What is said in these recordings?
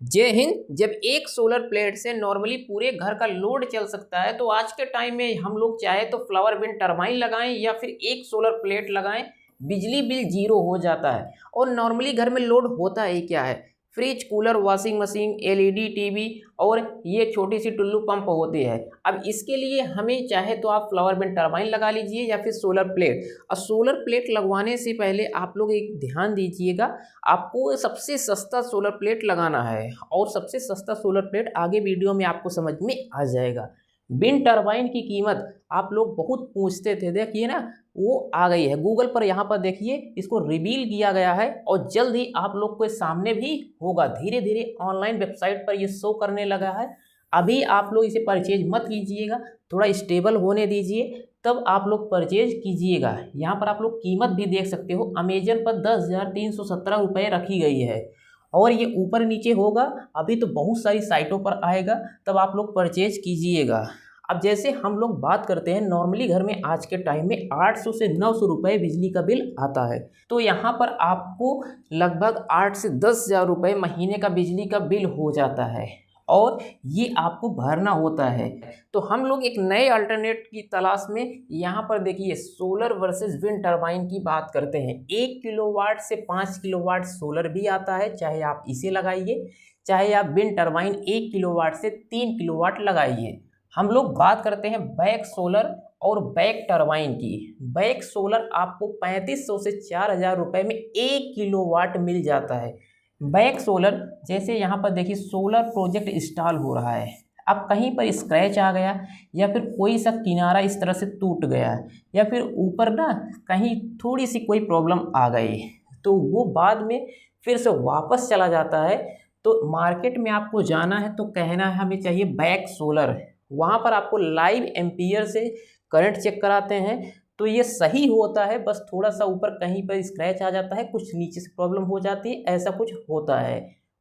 जय हिंद। जब एक सोलर प्लेट से नॉर्मली पूरे घर का लोड चल सकता है तो आज के टाइम में हम लोग चाहे तो फ्लावर विंड टरबाइन लगाएं या फिर एक सोलर प्लेट लगाएं, बिजली बिल जीरो हो जाता है। और नॉर्मली घर में लोड होता ही क्या है, fridge, cooler, washing machine, LED TV और ये छोटी सी टुल्लू पंप होती है। अब इसके लिए हमें चाहे तो आप फ्लावर विंड टरबाइन लगा लीजिए या फिर सोलर प्लेट। और सोलर प्लेट लगवाने से पहले आप लोग एक ध्यान दीजिएगा, आपको सबसे सस्ता सोलर प्लेट लगाना है। और सबसे सस्ता सोलर प्लेट आगे वीडियो में आपको समझ में आ जाएगा। विंड टरबाइन की कीमत आप लोग बहुत पूछते थे, देखिए ना वो आ गई है गूगल पर। यहाँ पर देखिए इसको रिवील किया गया है और जल्द ही आप लोग के सामने भी होगा। धीरे धीरे ऑनलाइन वेबसाइट पर ये शो करने लगा है। अभी आप लोग इसे परचेज मत कीजिएगा, थोड़ा स्टेबल होने दीजिए तब आप लोग परचेज कीजिएगा। यहाँ पर आप लोग कीमत भी देख सकते हो, अमेजन पर 10,317 रुपये रखी गई है और ये ऊपर नीचे होगा। अभी तो बहुत सारी साइटों पर आएगा, तब आप लोग परचेज कीजिएगा। अब जैसे हम लोग बात करते हैं, नॉर्मली घर में आज के टाइम में 800 से 900 रुपये बिजली का बिल आता है। तो यहाँ पर आपको लगभग 8 से 10,000 रुपये महीने का बिजली का बिल हो जाता है और ये आपको भरना होता है। तो हम लोग एक नए अल्टरनेट की तलाश में यहाँ पर देखिए सोलर वर्सेस विंड टरबाइन की बात करते हैं। 1 किलोवाट से 5 किलोवाट सोलर भी आता है, चाहे आप इसे लगाइए, चाहे आप विंड टरबाइन 1 किलोवाट से 3 किलोवाट लगाइए। हम लोग बात करते हैं बैक सोलर और बैक टरबाइन की। बैक सोलर आपको 3500 से 4,000 रुपये में 1 किलोवाट मिल जाता है। बैक सोलर जैसे यहाँ पर देखिए सोलर प्रोजेक्ट इंस्टॉल हो रहा है, अब कहीं पर स्क्रैच आ गया या फिर कोई सा किनारा इस तरह से टूट गया या फिर ऊपर ना कहीं थोड़ी सी कोई प्रॉब्लम आ गई तो वो बाद में फिर से वापस चला जाता है। तो मार्केट में आपको जाना है तो कहना है हमें चाहिए बैक सोलर। वहाँ पर आपको लाइव एम्पियर से करंट चेक कराते हैं तो ये सही होता है, बस थोड़ा सा ऊपर कहीं पर स्क्रैच आ जाता है, कुछ नीचे से प्रॉब्लम हो जाती है, ऐसा कुछ होता है।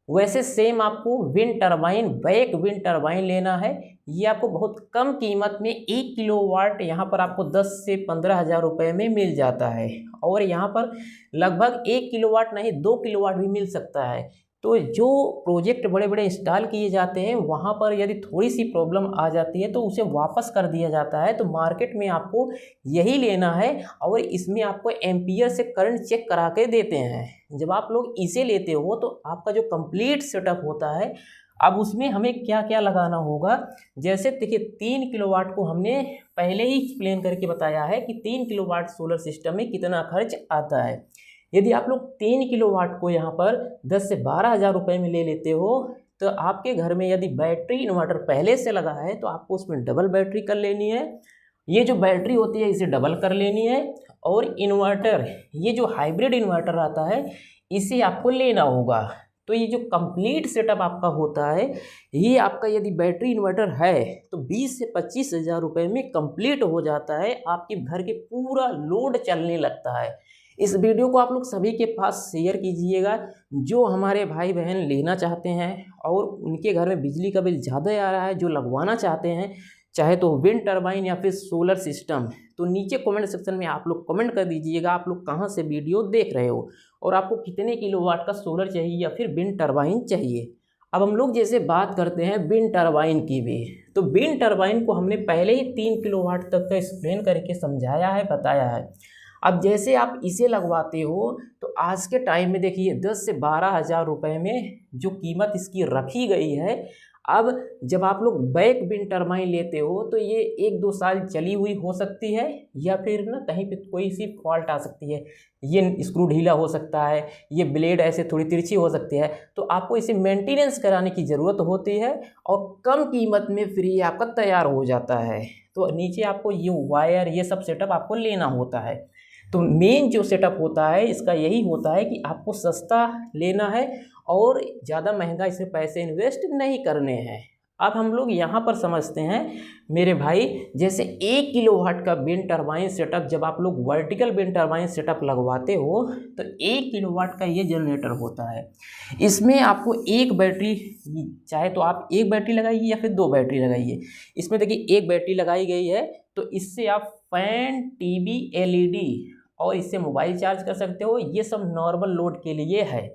वैसे सेम आपको wind turbine, back wind turbine लेना है। ये आपको बहुत कम कीमत में 1 किलोवाट यहाँ पर आपको 10 से 15,000 रुपये में मिल जाता है। और यहाँ पर लगभग 1 किलोवाट नहीं 2 किलोवाट भी मिल सकता है। तो जो प्रोजेक्ट बड़े बड़े इंस्टॉल किए जाते हैं वहाँ पर यदि थोड़ी सी प्रॉब्लम आ जाती है तो उसे वापस कर दिया जाता है। तो मार्केट में आपको यही लेना है और इसमें आपको एम्पियर से करंट चेक करा के देते हैं। जब आप लोग इसे लेते हो तो आपका जो कंप्लीट सेटअप होता है, अब उसमें हमें क्या क्या लगाना होगा। जैसे देखिए 3 किलोवाट को हमने पहले ही एक्सप्लेन करके बताया है कि 3 किलोवाट सोलर सिस्टम में कितना खर्च आता है। यदि आप लोग 3 किलोवाट को यहाँ पर 10 से 12,000 रुपये में ले लेते हो तो आपके घर में यदि बैटरी इन्वर्टर पहले से लगा है तो आपको उसमें डबल बैटरी कर लेनी है। ये जो बैटरी होती है इसे डबल कर लेनी है। और इन्वर्टर, ये जो हाइब्रिड इन्वर्टर आता है इसे आपको लेना होगा। तो ये जो कंप्लीट सेटअप आपका होता है, ये आपका यदि बैटरी इन्वर्टर है तो 20 से 25,000 रुपये में कंप्लीट हो जाता है। आपके घर के पूरा लोड चलने लगता है। इस वीडियो को आप लोग सभी के पास शेयर कीजिएगा जो हमारे भाई बहन लेना चाहते हैं और उनके घर में बिजली का बिल ज़्यादा आ रहा है, जो लगवाना चाहते हैं चाहे तो विंड टरबाइन या फिर सोलर सिस्टम। तो नीचे कमेंट सेक्शन में आप लोग कमेंट कर दीजिएगा आप लोग कहाँ से वीडियो देख रहे हो और आपको कितने किलोवाट का सोलर चाहिए या फिर विंड टरबाइन चाहिए। अब हम लोग जैसे बात करते हैं विंड टरबाइन की भी, तो विंड टरबाइन को हमने पहले ही 3 किलोवाट तक का एक्सप्लेन करके समझाया है, बताया है। अब जैसे आप इसे लगवाते हो तो आज के टाइम में देखिए 10 से 12,000 रुपये में जो कीमत इसकी रखी गई है। अब जब आप लोग बैक विंड टरबाइन लेते हो तो ये 1-2 साल चली हुई हो सकती है या फिर ना कहीं पे कोई सी फॉल्ट आ सकती है, ये स्क्रू ढीला हो सकता है, ये ब्लेड ऐसे थोड़ी तिरछी हो सकती है। तो आपको इसे मेंटेनेंस कराने की ज़रूरत होती है और कम कीमत में फ्री आपका तैयार हो जाता है। तो नीचे आपको ये वायर ये सब सेटअप आपको लेना होता है। तो मेन जो सेटअप होता है इसका यही होता है कि आपको सस्ता लेना है और ज़्यादा महंगा इसमें पैसे इन्वेस्ट नहीं करने हैं। अब हम लोग यहाँ पर समझते हैं मेरे भाई, जैसे 1 किलोवाट का विंड टरबाइन सेटअप जब आप लोग वर्टिकल विंड टरबाइन सेटअप लगवाते हो तो 1 किलोवाट का ये जनरेटर होता है। इसमें आपको एक बैटरी, चाहे तो आप एक बैटरी लगाइए या फिर 2 बैटरी लगाइए। इसमें देखिए एक बैटरी लगाई गई है तो इससे आप फैन, टीवी, एलईडी और इससे मोबाइल चार्ज कर सकते हो। ये सब नॉर्मल लोड के लिए है।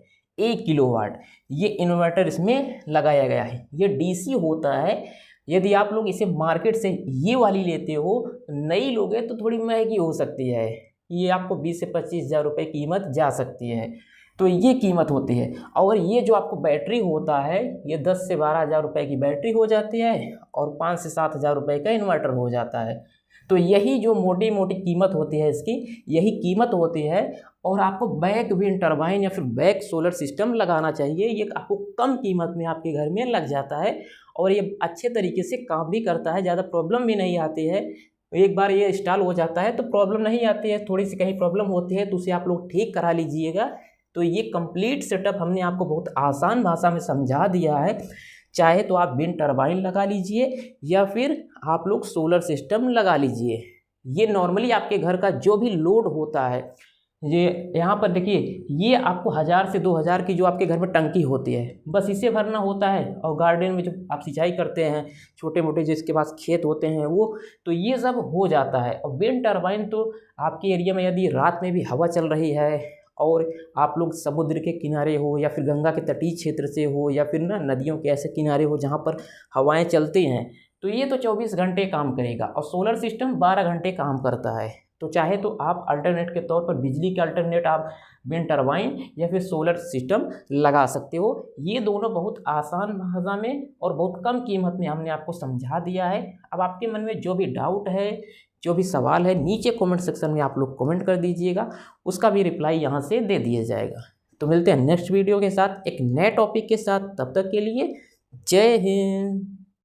1 किलोवाट ये इन्वर्टर इसमें लगाया गया है। ये डीसी होता है। यदि आप लोग इसे मार्केट से ये वाली लेते हो, नई लोगे तो थोड़ी महंगी हो सकती है, ये आपको 20 से 25 हज़ार रुपये कीमत जा सकती है। तो ये कीमत होती है। और ये जो आपको बैटरी होता है, ये 10 से 12 हज़ार रुपये की बैटरी हो जाती है और 5 से 7 हज़ार रुपये का इन्वर्टर हो जाता है। तो यही जो मोटी मोटी कीमत होती है इसकी, यही कीमत होती है। और आपको बैक विंड टरबाइन या फिर बैक सोलर सिस्टम लगाना चाहिए। ये आपको कम कीमत में आपके घर में लग जाता है और ये अच्छे तरीके से काम भी करता है, ज़्यादा प्रॉब्लम भी नहीं आती है। एक बार ये इंस्टॉल हो जाता है तो प्रॉब्लम नहीं आती है, थोड़ी सी कहीं प्रॉब्लम होती है तो उसे आप लोग ठीक करा लीजिएगा। तो ये कंप्लीट सेटअप हमने आपको बहुत आसान भाषा में समझा दिया है। चाहे तो आप विंड टरबाइन लगा लीजिए या फिर आप लोग सोलर सिस्टम लगा लीजिए। ये नॉर्मली आपके घर का जो भी लोड होता है, ये यहाँ पर देखिए, ये आपको 1000 से 2000 की जो आपके घर में टंकी होती है, बस इसे भरना होता है। और गार्डन में जो आप सिंचाई करते हैं, छोटे मोटे जिसके पास खेत होते हैं वो, तो ये सब हो जाता है। और विंड टरबाइन तो आपके एरिया में यदि रात में भी हवा चल रही है और आप लोग समुद्र के किनारे हो या फिर गंगा के तटीय क्षेत्र से हो या फिर ना नदियों के ऐसे किनारे हो जहाँ पर हवाएं चलती हैं, तो ये तो 24 घंटे काम करेगा। और सोलर सिस्टम 12 घंटे काम करता है। तो चाहे तो आप अल्टरनेट के तौर पर बिजली के अल्टरनेट आप विंड टरबाइन या फिर सोलर सिस्टम लगा सकते हो। ये दोनों बहुत आसान भाषा में और बहुत कम कीमत में हमने आपको समझा दिया है। अब आपके मन में जो भी डाउट है, जो भी सवाल है, नीचे कमेंट सेक्शन में आप लोग कमेंट कर दीजिएगा, उसका भी रिप्लाई यहाँ से दे दिया जाएगा। तो मिलते हैं नेक्स्ट वीडियो के साथ एक नए टॉपिक के साथ। तब तक के लिए जय हिंद।